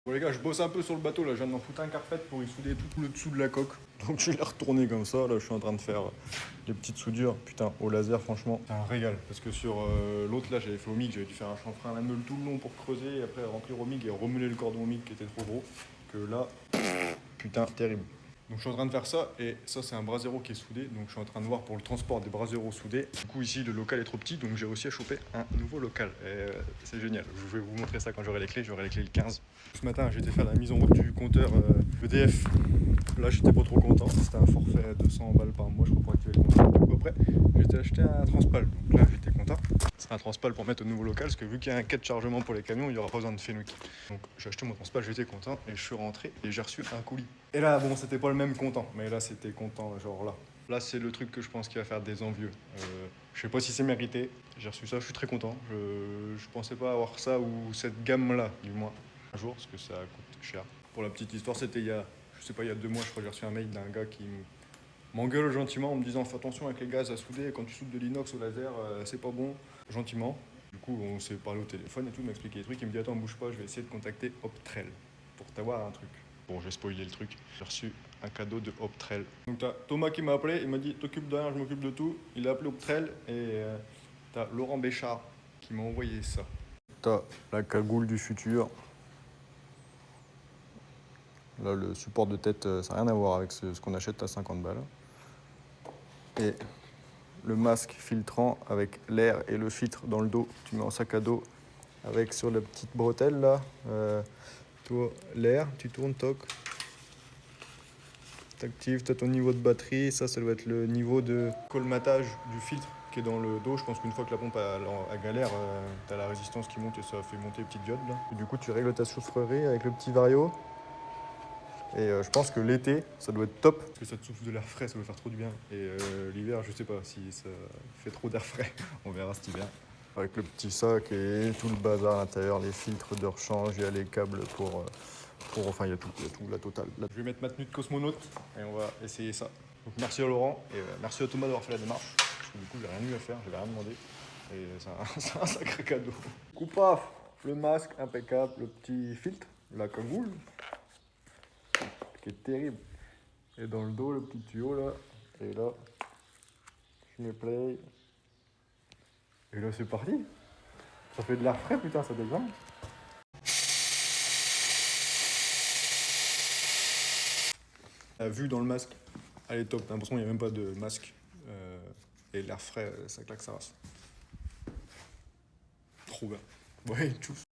Bon les gars, je bosse un peu sur le bateau là, je viens d'en foutre un carpet pour y souder tout le dessous de la coque. Donc je vais la retourner comme ça, là je suis en train de faire les petites soudures. Putain, au laser franchement, c'est un régal. Parce que sur l'autre là, j'avais fait au MIG, j'avais dû faire un chanfrein à la meule tout le long pour creuser, et après remplir au MIG et remuler le cordon au MIG qui était trop gros. Que là, putain, terrible. Donc je suis en train de faire ça, et ça c'est un bras zéro qui est soudé, donc je suis en train de voir pour le transport des bras zéro soudés. Du coup ici le local est trop petit, donc j'ai réussi à choper un nouveau local, et c'est génial. Je vais vous montrer ça quand j'aurai les clés le 15. Ce matin j'ai été faire la mise en route du compteur EDF. Là j'étais pas trop content, c'était un forfait à 200 balles par mois, je crois, pour activer le compteur. Du coup après j'ai acheté un transpal, donc là j'étais content. C'est un transpal pour mettre au nouveau local, parce que vu qu'il y a un quai de chargement pour les camions, il n'y aura pas besoin de Fenwick. Donc j'ai acheté mon transpal, j'étais content, et je suis rentré et j'ai reçu un colis. Et là bon, c'était pas le même content, mais là c'était content, genre là. Là c'est le truc que je pense qui va faire des envieux. Je sais pas si c'est mérité, j'ai reçu ça, je suis très content. Je pensais pas avoir ça ou cette gamme là, du moins, un jour, parce que ça coûte cher. Pour la petite histoire, c'était il y a 2 mois, je crois, j'ai reçu un mail d'un gars qui m'engueule gentiment en me disant fais attention avec les gaz à souder, quand tu soudes de l'inox au laser, c'est pas bon, gentiment. Du coup, on s'est parlé au téléphone et tout, m'expliquer les trucs. Il me dit attends, bouge pas, je vais essayer de contacter Optrel pour t'avoir un truc. Bon, j'ai spoilé le truc. J'ai reçu un cadeau de Optrel. Donc t'as Thomas qui m'a appelé, il m'a dit t'occupes de rien, je m'occupe de tout. Il a appelé Optrel et t'as Laurent Béchard qui m'a envoyé ça. T'as la cagoule du futur. Là, le support de tête, ça n'a rien à voir avec ce qu'on achète à 50 balles. Et le masque filtrant avec l'air et le filtre dans le dos. Tu mets en sac à dos avec sur la petite bretelle là. Toi, l'air, tu tournes, toc. T'actives, t'as ton niveau de batterie. Ça doit être le niveau de colmatage du filtre qui est dans le dos. Je pense qu'une fois que la pompe a galère, t'as la résistance qui monte et ça fait monter les petites diodes là. Et du coup, tu règles ta soufflerie avec le petit vario. Et je pense que l'été, ça doit être top. Parce que ça te souffle de l'air frais, ça doit faire trop du bien. Et l'hiver, je sais pas si ça fait trop d'air frais. On verra cet hiver. Avec le petit sac et tout le bazar à l'intérieur, les filtres de rechange, il y a les câbles enfin il y a tout, la totale. Là, je vais mettre ma tenue de cosmonaute et on va essayer ça. Donc merci à Laurent et merci à Thomas d'avoir fait la démarche. Parce que du coup, j'ai rien eu à faire, j'avais rien demandé. Et c'est un sacré cadeau. Coup paf, le masque impeccable, le petit filtre, la cagoule qui est terrible. Et dans le dos, le petit tuyau là. Et là, je mets play. Et là, c'est parti. Ça fait de l'air frais, putain, ça dégage. La vue dans le masque, elle est top. T'as l'impression qu'il n'y a même pas de masque. Et l'air frais, ça claque sa race. Trop bien. Ouais, tchuss.